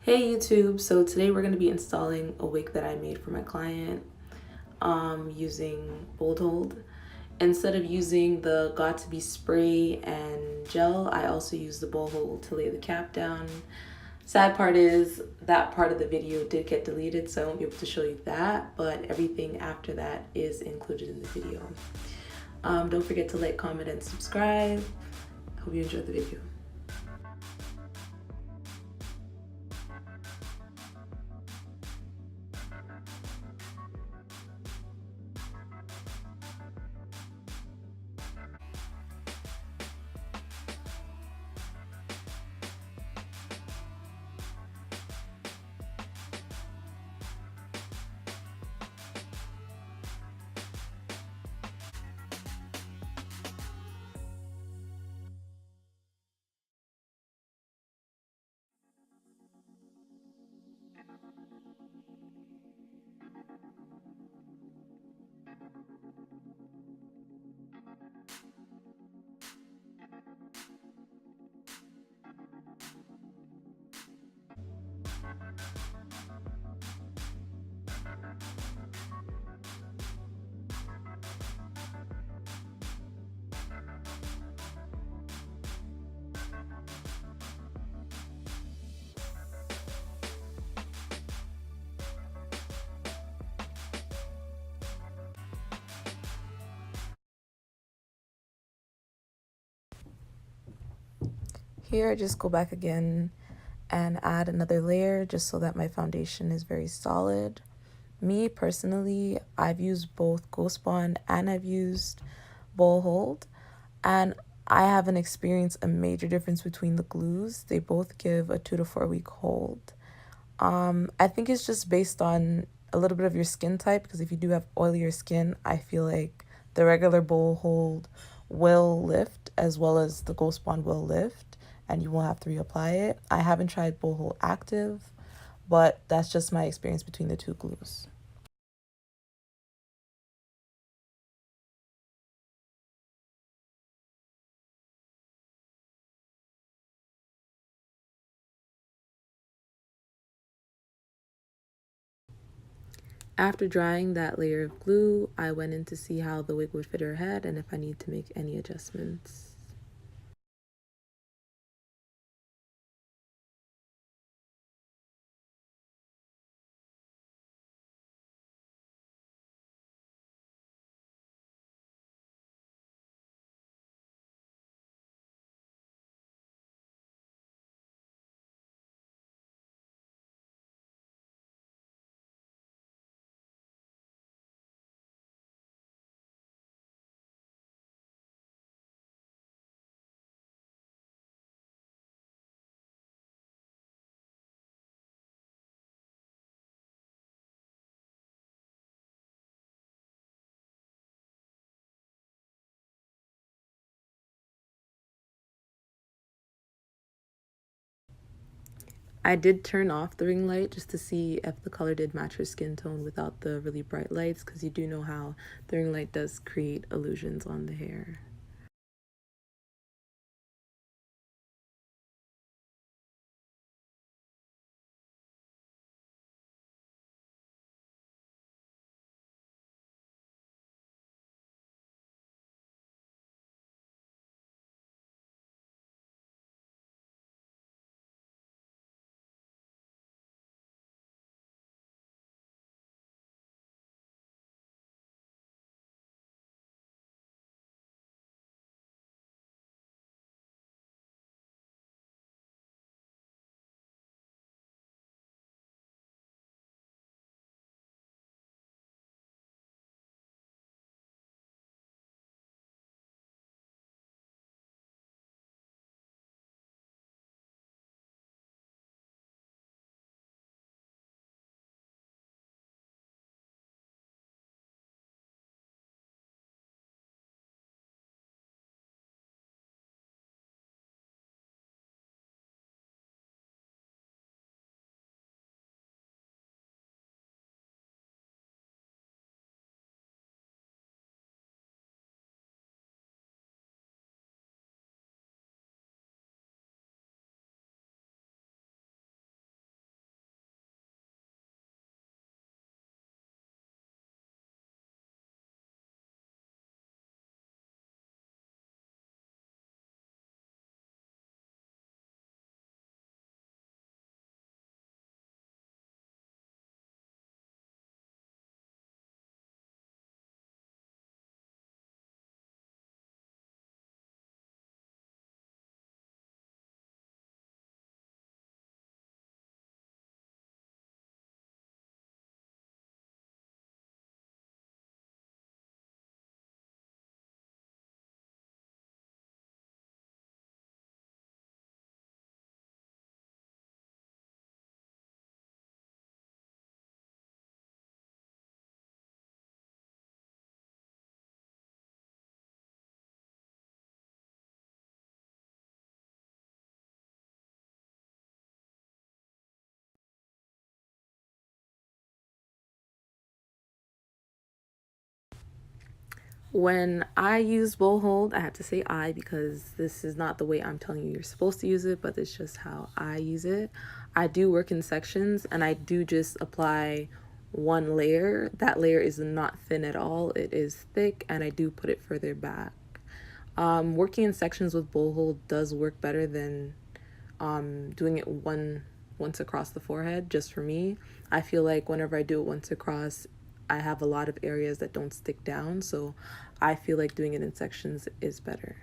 Hey YouTube, so today we're going to be installing a wig that I made for my client using Bold Hold. Instead of using the Got to Be spray and gel, I also use the Bold Hold to lay the cap down. Sad part is that part of the video did get deleted, so I won't be able to show you that, but everything after that is included in the video. Don't forget to like, comment, and subscribe. Hope you enjoyed the video. Here I just go back again and add another layer just so that my foundation is very solid. Me personally, I've used both Ghost Bond and I've used Bold Hold, and I haven't experienced a major difference between the glues. They both give a 2 to 4 week hold. I think it's just based on a little bit of your skin type, because if you do have oilier skin, I feel like the regular Bold Hold will lift as well as the Ghost Bond will lift, and you won't have to reapply it. I haven't tried Bold Hold Active, but that's just my experience between the two glues. After drying that layer of glue, I went in to see how the wig would fit her head and if I need to make any adjustments. I did turn off the ring light just to see if the color did match her skin tone without the really bright lights, because you do know how the ring light does create illusions on the hair. When I use bowl hold, I have to say I because this is not the way I'm telling you you're supposed to use it, but it's just how I use it. I do work in sections and I do just apply one layer. That layer is not thin at all, it is thick, and I do put it further back. Working in sections with bowl hold does work better than doing it once across the forehead. Just for me, I feel like whenever I do it once across, I have a lot of areas that don't stick down, so I feel like doing it in sections is better.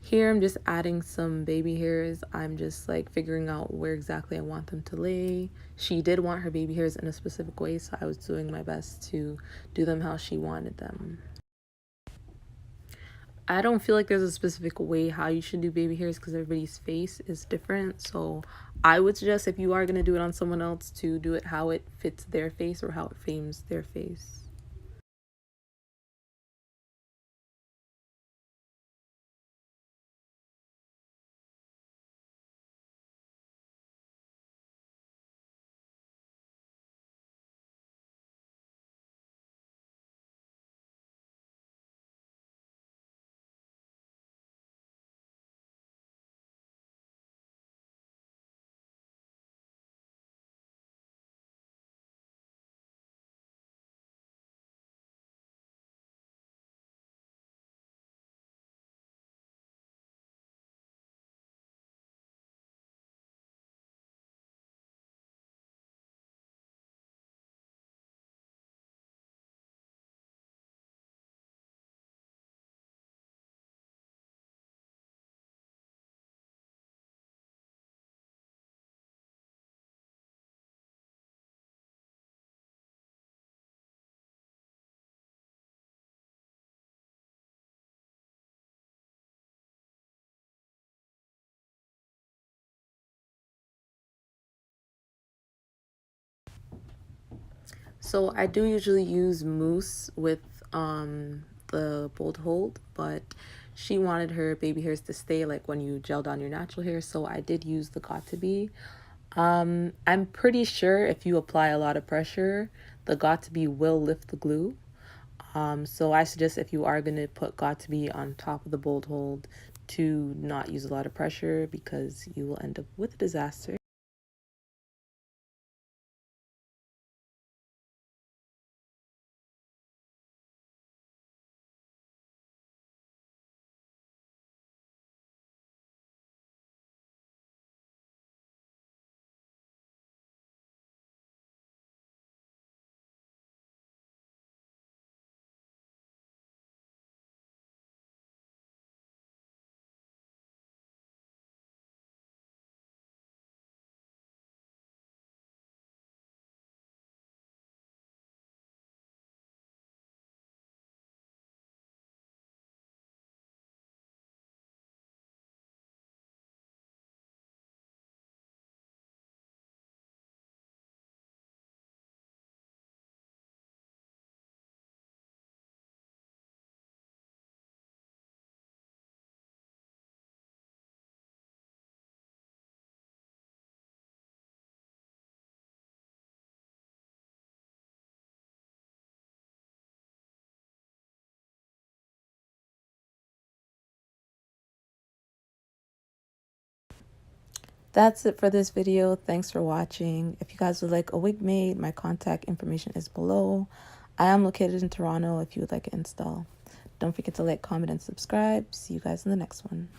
Here I'm just adding some baby hairs. I'm just like figuring out where exactly I want them to lay. She did want her baby hairs in a specific way, so I was doing my best to do them how she wanted them. I don't feel like there's a specific way how you should do baby hairs because everybody's face is different. So I would suggest, if you are going to do it on someone else, to do it how it fits their face or how it frames their face. So I do usually use mousse with the bold hold, but she wanted her baby hairs to stay like when you gel down your natural hair, so I did use the got to be. I'm pretty sure if you apply a lot of pressure, the got to be will lift the glue. So I suggest, if you are going to put got to be on top of the bold hold, to not use a lot of pressure because you will end up with a disaster. That's it for this video. Thanks for watching. If you guys would like a wig made, my contact information is below. I am located in Toronto if you would like an install. Don't forget to like, comment, and subscribe. See you guys in the next one.